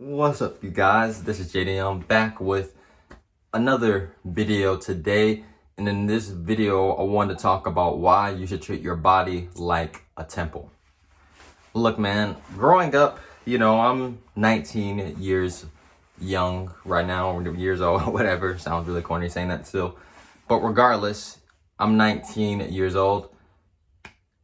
What's up, you guys? This is Jayden. I'm back with another video today. And in this video, I want to talk about why you should treat your body like a temple. Look, man, growing up, I'm 19 years young right now, or years old, whatever. Sounds really corny saying that still. But regardless, I'm 19 years old.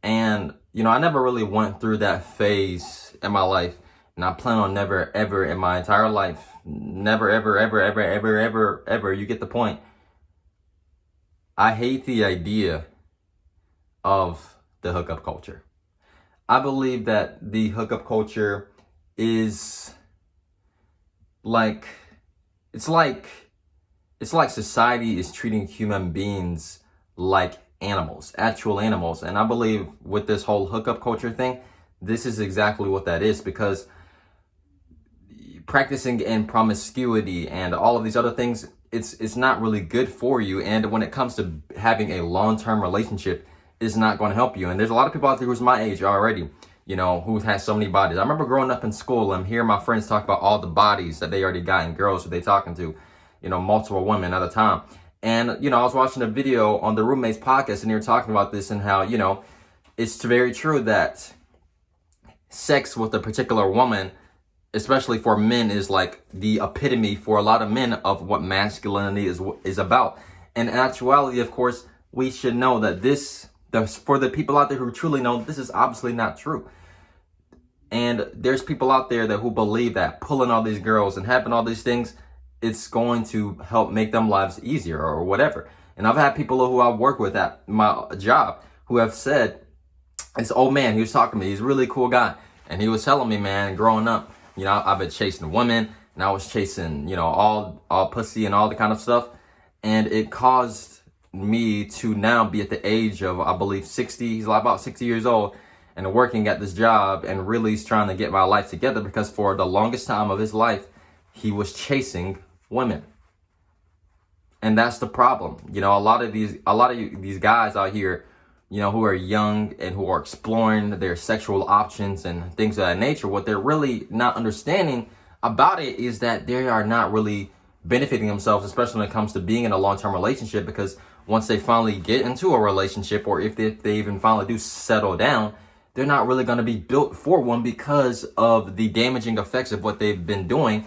And, I never really went through that phase in my life. And I plan on never, ever in my entire life, never, ever, you get the point. I hate the idea of the hookup culture. I believe that the hookup culture is it's like society is treating human beings like animals, actual animals. And I believe with this whole hookup culture thing, this is exactly what that is, because practicing in promiscuity and all of these other things, it's not really good for you. And when it comes to having a long-term relationship, it's not going to help you. And there's a lot of people out there who's my age already, who has so many bodies. I remember growing up in school and hearing my friends talk about all the bodies that they already got and girls who they talking to, multiple women at a time. And, I was watching a video on the Roommates podcast and they were talking about this and how, it's very true that sex with a particular woman, especially for men, is like the epitome for a lot of men of what masculinity is about. And in actuality, of course, we should know that for the people out there who truly know, this is obviously not true. And there's people out there who believe that pulling all these girls and having all these things, it's going to help make them lives easier or whatever. And I've had people who I work with at my job who have said, this old man, he was talking to me, he's a really cool guy. And he was telling me, man, growing up, I've been chasing women and I was chasing, all pussy and all the kind of stuff. And it caused me to now be at the age of, I believe, 60. He's about 60 years old and working at this job and really trying to get my life together, because for the longest time of his life, he was chasing women. And that's the problem. A lot of these guys out here, who are young and who are exploring their sexual options and things of that nature, what they're really not understanding about it is that they are not really benefiting themselves, especially when it comes to being in a long-term relationship, because once they finally get into a relationship, or if they even finally do settle down, they're not really going to be built for one because of the damaging effects of what they've been doing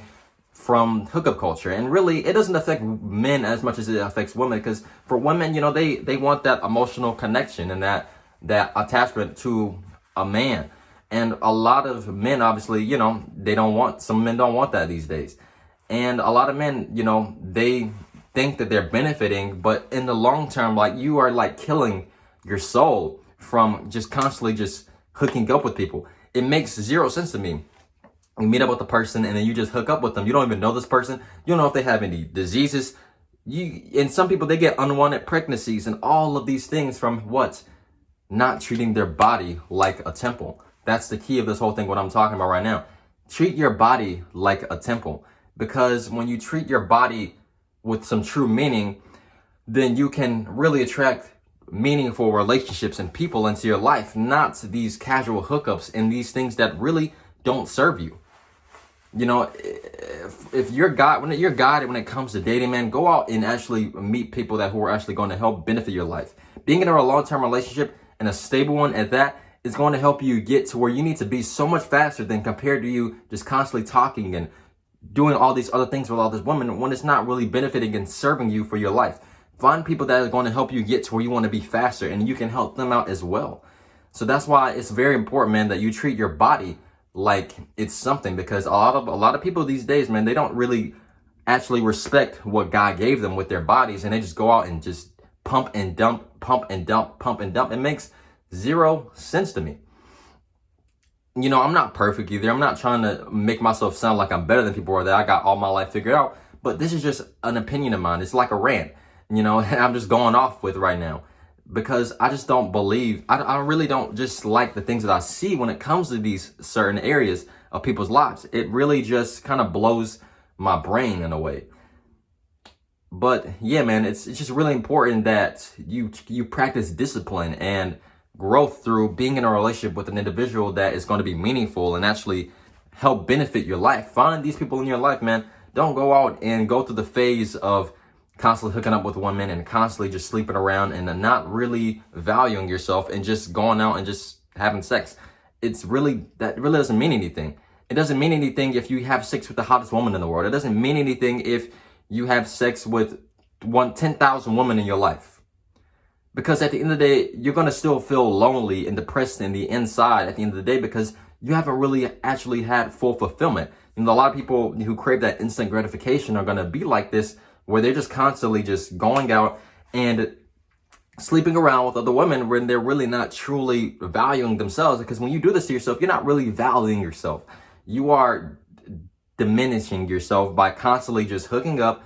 from hookup culture. And really, it doesn't affect men as much as it affects women, because for women, they want that emotional connection and that attachment to a man. And a lot of men, obviously, some men don't want that these days. And a lot of men, they think that they're benefiting, but in the long term, you are killing your soul from just constantly just hooking up with people. It makes zero sense to me. You meet up with a person and then you just hook up with them. You don't even know this person. You don't know if they have any diseases. And some people, they get unwanted pregnancies and all of these things from what? Not treating their body like a temple. That's the key of this whole thing, what I'm talking about right now. Treat your body like a temple. Because when you treat your body with some true meaning, then you can really attract meaningful relationships and people into your life, not these casual hookups and these things that really don't serve you. If you're guided when it comes to dating, man, go out and actually meet people who are actually going to help benefit your life. Being in a long-term relationship, and a stable one at that, is going to help you get to where you need to be so much faster than compared to you just constantly talking and doing all these other things with all this women when it's not really benefiting and serving you for your life. Find people that are going to help you get to where you want to be faster, and you can help them out as well. So that's why it's very important, man, that you treat your body like it's something, because a lot of people these days, man, they don't really actually respect what God gave them with their bodies, and they just go out and just pump and dump. It makes zero sense to me. I'm not perfect either. I'm not trying to make myself sound like I'm better than people or that I got all my life figured out, but this is just an opinion of mine. It's like a rant, and I'm just going off with right now. Because I just don't believe, I really don't just like the things that I see when it comes to these certain areas of people's lives. It really just kind of blows my brain in a way. But yeah, man, it's just really important that you practice discipline and growth through being in a relationship with an individual that is going to be meaningful and actually help benefit your life. Find these people in your life, man. Don't go out and go through the phase of constantly hooking up with women and constantly just sleeping around and not really valuing yourself and just going out and just having sex. That really doesn't mean anything. It doesn't mean anything if you have sex with the hottest woman in the world. It doesn't mean anything if you have sex with 10,000 women in your life. Because at the end of the day, you're going to still feel lonely and depressed in the inside at the end of the day because you haven't really actually had full fulfillment. And a lot of people who crave that instant gratification are going to be like this, where they're just constantly just going out and sleeping around with other women when they're really not truly valuing themselves. Because when you do this to yourself, you're not really valuing yourself. You are diminishing yourself by constantly just hooking up,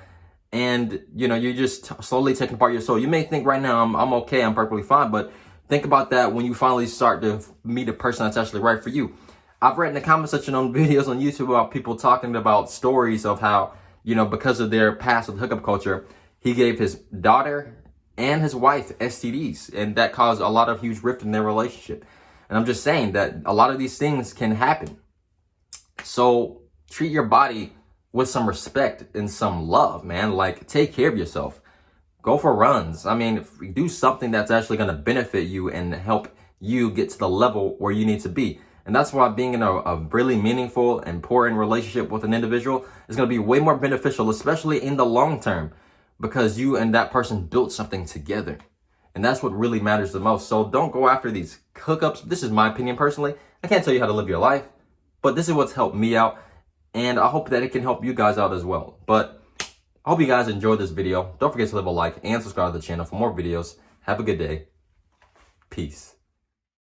and you're just slowly taking apart your soul. You may think right now I'm okay, I'm perfectly fine, but think about that when you finally start to meet a person that's actually right for you. I've read in the comment section on videos on YouTube about people talking about stories of how, because of their past with hookup culture, he gave his daughter and his wife STDs, and that caused a lot of huge rift in their relationship. And I'm just saying that a lot of these things can happen. So treat your body with some respect and some love, man. Like, take care of yourself. Go for runs. I mean, do something that's actually going to benefit you and help you get to the level where you need to be. And that's why being in a really meaningful, important relationship with an individual is going to be way more beneficial, especially in the long term, because you and that person built something together. And that's what really matters the most. So don't go after these hookups. This is my opinion personally. I can't tell you how to live your life, but this is what's helped me out. And I hope that it can help you guys out as well. But I hope you guys enjoyed this video. Don't forget to leave a like and subscribe to the channel for more videos. Have a good day. Peace.